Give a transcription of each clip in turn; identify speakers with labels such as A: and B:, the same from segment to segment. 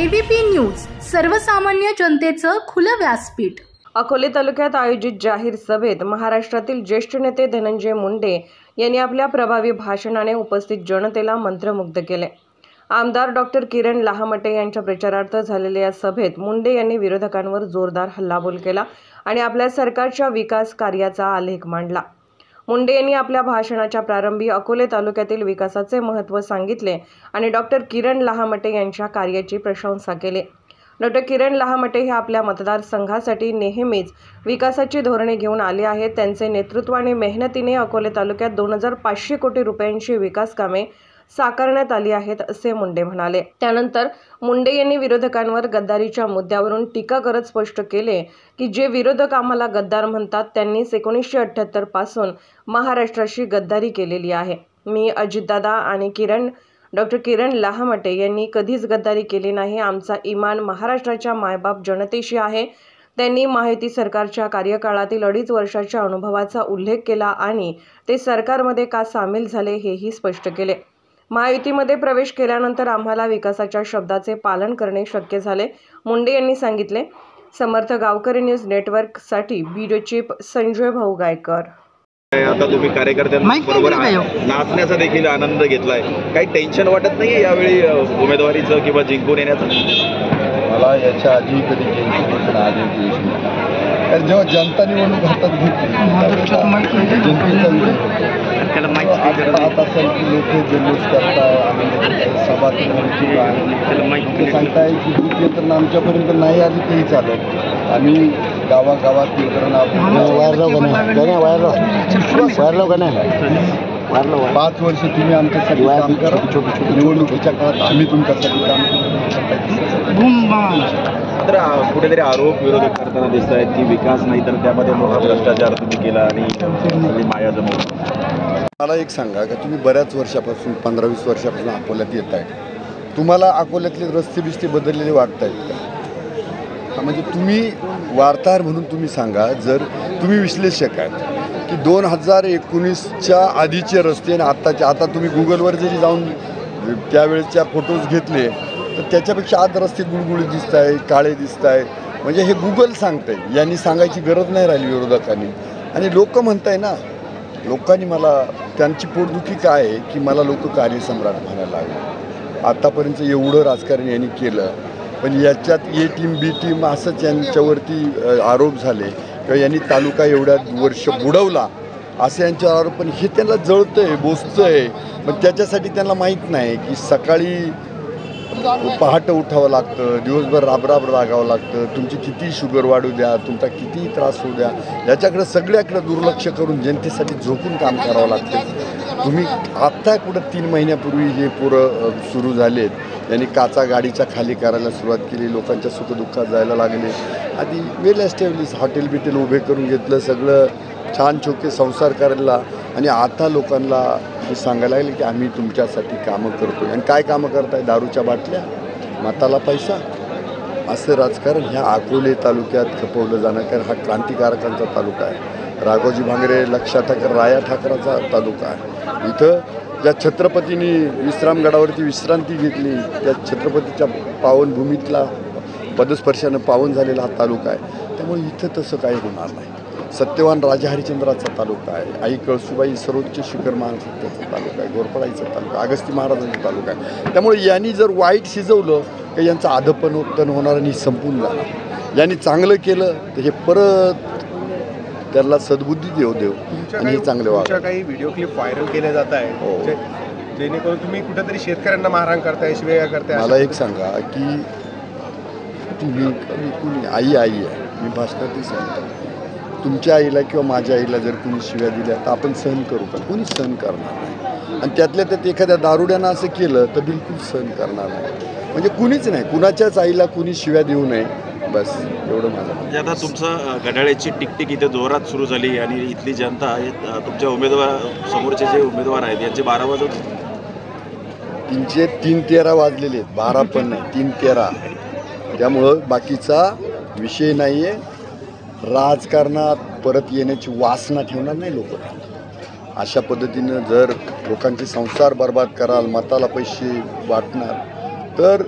A: ABP news, सर्वसामान्य जनतेचं खुलं व्यासपीठ।
B: अकोले तालुक्यात आयोजित जाहीर सभेत महाराष्ट्रातील ज्येष्ठ नेते धनंजय मुंडे यांनी आपल्या प्रभावी भाषणाने उपस्थित जनतेला मंत्रमुग्ध केले। आमदार डॉक्टर किरण लहामटे यांच्या प्रचारार्थ झालेल्या या सभेत मुंडे यांनी विरोधकांवर जोरदार हल्लाबोल केला आणि आपल्या सरकारच्या विकास कार्याचा आलेख मांडला। मुंडे यांनी आपल्या भाषणाच्या प्रारंभी अकोले तालुक्यातील विकासाचे महत्त्व सांगितले आणि डॉक्टर किरण लहामटे यांच्या कार्याची प्रशंसा केली। डॉक्टर किरण लहामटे हे आपल्या मतदारसंघासाठी नेहमीच विकासाची धोरणे घेऊन आले आहेत। त्यांचे नेतृत्व आणि मेहनतीने अकोले तालुक्यात 2500 कोटी रुपयांची विकास कामे साकारण्यात आली आहेत असे मुंडे म्हणाले। त्यानंतर मुंडे यांनी विरोधकांवर गद्दारीच्या मुद्द्यावरून टीका करत स्पष्ट केले की जे विरोधक आम्हाला गद्दार म्हणतात त्यांनीच 1978 पासून महाराष्ट्राशी गद्दारी केलेली आहे। मी अजितदादा आणि डॉक्टर किरण लहामटे यांनी कधीच गद्दारी केली नाही। आमचा इमान महाराष्ट्राच्या मायबाप जनतेशी आहे। त्यांनी माहिती सरकारच्या कार्यकाळातील 2.5 वर्षाच्या अनुभवाचा उल्लेख केला आणि ते सरकारमध्ये का सामील झाले हेही स्पष्ट केले। महायुतीमध्ये प्रवेश केल्यानंतर आम्हाला विकासाच्या शब्दाचे पालन करणे शक्य झाले, मुंडे यांनी सांगितले। समर्थ गावकरी न्यूज नेटवर्कसाठी ब्युरो चीफ संजय भाऊ गायकर।
C: आता तुम्ही कार्यकर्त्यांबरोबर नाचण्याचा देखील आनंद घेतलाय, काही टेन्शन वाटत नाही यावेळी उमेदवारीचं किंवा जिंकून येण्याचं?
D: मला याच्या आधी कधी टेन्शन आले कारण जेव्हा जनता निवडणूक हातात घेतली आता असेल की लोक जल्लोष करताय, सभा सांगताय की द्वितीय तर आमच्यापर्यंत नाही आली तरी चालत। आम्ही गावागावात यंत्रणा 5 वर्ष तुम्ही आमच्यासाठी काम करा, निवडणुकीच्या काळात आम्ही तुमच्यासाठी काम
C: तर कुठेतरी आरोप विरोधक करताना दिसत आहेत की विकास नाही तर त्यामध्ये मोठा भ्रष्टाचार तुम्ही केला आणि माया जमवली।
D: मला एक सांगा का तुम्ही बऱ्याच वर्षापासून 15-20 वर्षापासून अकोल्यात येत आहे, तुम्हाला अकोल्यातले रस्ते बिस्ते बदललेले वाटत आहेत का? म्हणजे तुम्ही वार्ताहर म्हणून तुम्ही सांगा, जर तुम्ही विश्लेषक आहेत की 2019च्या आधीचे रस्ते आणि आता तुम्ही गुगलवर जरी जाऊन त्यावेळेच्या फोटोज घेतले तर त्याच्यापेक्षा आज रस्ते गुळगुळीत दिसत आहे, काळे दिसत आहे। म्हणजे हे गुगल सांगतंय, यांनी सांगायची गरज नाही राहिली विरोधकांनी। आणि लोक म्हणताय ना, लोकांनी मला त्यांची पोटदुखी काय आहे की मला लोक कार्यसम्राट म्हणायला लागले। आतापर्यंत एवढं राजकारण यांनी केलं पण याच्यात ए टीम बी टीम असंच यांच्यावरती आरोप झाले किंवा यांनी तालुका एवढ्या वर्ष बुडवला असे यांच्यावर आरोप। पण हे त्यांना जळतंय, बोचतंय, पण त्याच्यासाठी त्यांना माहीत नाही की सकाळी पहाटे उठावं लागतं, दिवसभर राबराब रागावं लागतं, तुमची किती शुगर वाढू द्या, तुमचा कितीही त्रास होऊ द्या, याच्याकडे सगळ्याकडे दुर्लक्ष करून जनतेसाठी झोपून काम करावं लागतं। तुम्ही आत्ता कुठं 3 महिन्यापूर्वी हे पोरं सुरू झालेत, यांनी काचा गाडीच्या खाली करायला सुरुवात केली, लोकांच्या सुखदुःखात जायला लागले। आधी वेल एस्टॅब्लिश हॉटेल बिटेल उभे करून घेतलं, सगळं छान छोके संसार करायला, आणि आता लोकांना हे सांगायला लागले की आम्ही तुमच्यासाठी कामं करतो। आणि काय कामं करताय? दारूच्या बाटल्या, मताला पैसा, असं राजकारण ह्या अकोले तालुक्यात खपवलं जाणं। कारण हा क्रांतिकारकांचा तालुका आहे, राघोजी भांगरे, लक्षा ठाकर, राया ठाकराचा तालुका आहे। इथं ज्या छत्रपतींनी विश्रामगडावरती विश्रांती घेतली त्या छत्रपतीच्या पावनभूमीतला पदस्पर्शानं पावन झालेला हा तालुका आहे। त्यामुळे इथं तसं काही होणार नाही। सत्यवान राजा हरिश्चंद्राचा तालुका आहे, आई कळसुबाई सर्वोच्च शिखर महाराष्ट्राचा तालुका आहे, गोरपडाईचा तालुका, अगस्ती महाराजांचा तालुका आहे। त्यामुळे यांनी जर वाईट शिजवलं तर यांचं आधपतन होणार आणि संपून जाणार। यांनी चांगलं केलं तर हे परत त्याला सद्बुद्धी देव आणि हे चांगले वागा।
E: काही व्हिडिओ क्लिप व्हायरल केले जात आहे जेणेकरून तुम्ही कुठेतरी शेतकऱ्यांना मारहाण करताय, शिव्या करताय।
D: मला एक सांगा की तुम्ही कुणी आई आहे, मी भाषणातही सांगतो, तुमच्या आईला किंवा माझ्या आईला जर कुणी शिव्या दिल्या तर आपण सहन करू का? कोणी सहन करणार नाही। आणि त्यातल्या त्यात एखाद्या दारुड्यानं असं केलं तर बिलकुल सहन करणार नाही। म्हणजे कुणीच नाही, कुणाच्याच आईला कुणी शिव्या देऊ नये, बस एवढं माझं।
C: म्हणजे आता तुमचं घड्याळ्याची टिकटिक इथे जोरात सुरू झाली आणि इथली जनता तुमच्या समोरचे जे उमेदवार आहेत यांचे 12 वाजत
D: 3:13 वाजलेले आहेत, 12 पण नाही, 3:13। त्यामुळं बाकीचा विषय नाही आहे। राजकारणात परत येण्याची वासना ठेवणार नाही लोक। अशा पद्धतीनं जर लोकांचे संसार बर्बाद कराल, मताला पैसे वाटणार तर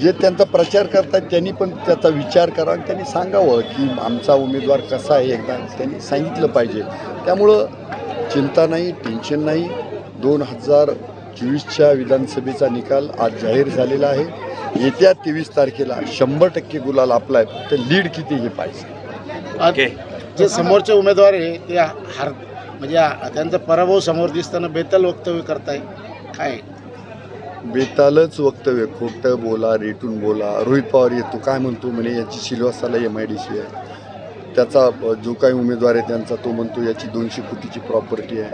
D: जे त्यांचा प्रचार करतात त्यांनी पण त्याचा विचार करा आणि त्यांनी सांगावं की आमचा उमेदवार कसा आहे एकदा त्यांनी सांगितलं पाहिजे. त्यामुळं चिंता नाही, टेन्शन नाही. 2024च्या विधानसभेचा निकाल आज जाहीर झालेला आहे. येत्या 23 तारखेला 100% गुलाल आपला आहे. फक्त लीड किती हे पाहिजे.
C: ओके.
F: जे समोरचे उमेदवार आहे ते म्हणजे त्यांचा पराभव समोर दिसताना बेताल वक्तव्य करताय काय?
D: बेतालच वक्तव्य, खोटं बोला, रेटून बोला. रोहित पवार येतो काय म्हणतो म्हणे याची सिल्वासाला MIDC आहे, त्याचा जो काही उमेदवार आहे त्यांचा तो म्हणतो याची 200 कोटीची प्रॉपर्टी आहे.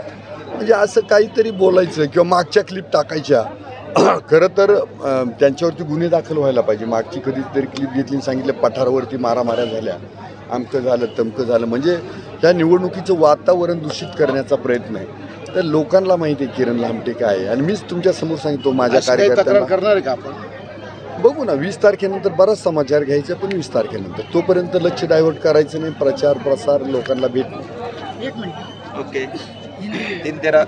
D: म्हणजे असं काहीतरी बोलायचं किंवा मागच्या क्लिप टाकायच्या. खरं तर त्यांच्यावरती गुन्हे दाखल व्हायला पाहिजे. मागची कधीतरी क्लिप घेतली सांगितलं पठारावरती मारामाऱ्या झाल्या, आमकं झालं तमकं झालं. म्हणजे ह्या निवडणुकीचं वातावरण दूषित करण्याचा प्रयत्न आहे. तर लोकांना माहिती आहे किरण लामटे काय आहे. आणि मीच तुमच्या समोर सांगतो माझ्या कार्यकर्त्यांना
F: करणार आहे का आपण?
D: बघू ना 20 तारखेनंतर बराच समाचार घ्यायचा, पण 20 तारखेनंतर तोपर्यंत लक्ष डायव्हर्ट करायचं नाही. प्रचार प्रसार लोकांना भेट.
C: ओके. 3-13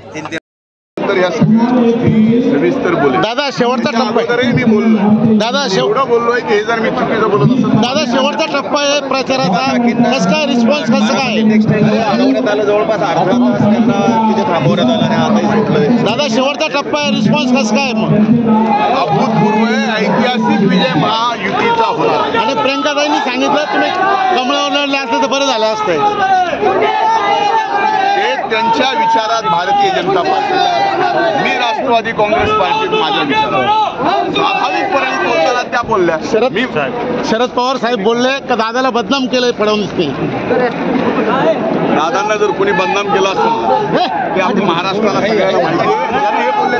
G: तर या सगळ्या गोष्टी सविस्तर बोले.
F: दादा शेवटचा टप्पा आहे.
G: मी बोललो
F: दादा
G: एवढं बोललोय की हे जर मी चुकीचं बोलत असेल
F: दादा शेवटचा टप्पा आहे प्रचाराचा. कसं काय रिस्पॉन्स कसं काय?
C: अडवण्यात आलं, जवळपास 18 तास त्यांना तिथे थांबवण्यात आलं आणि आताही सुटलं.
F: दादा शेवटचा टप्पा आहे, रिस्पॉन्स कसं काय मग?
G: अभूतपूर्व ऐतिहासिक विजय महायुतीचा होणार.
F: आणि प्रियंकाताईंनी सांगितलं तुम्ही कमळावर लढले असते तर बरं झालं असतं.
G: ते त्यांच्या विचारात भारतीय जनता पार्टी, मी राष्ट्रवादी काँग्रेस पार्टीत माझ्या विचारात स्वाभाविकपणे बोलताना त्या बोलल्या.
F: शरद पवार साहेब बोलले का दादाला बदनाम केलंय फडणवीसने.
C: दादांना जर कोणी बदनाम केलं असेल ते आपण महाराष्ट्राला सगळ्याला माहिती आहे. ज्यांनी हे बोलले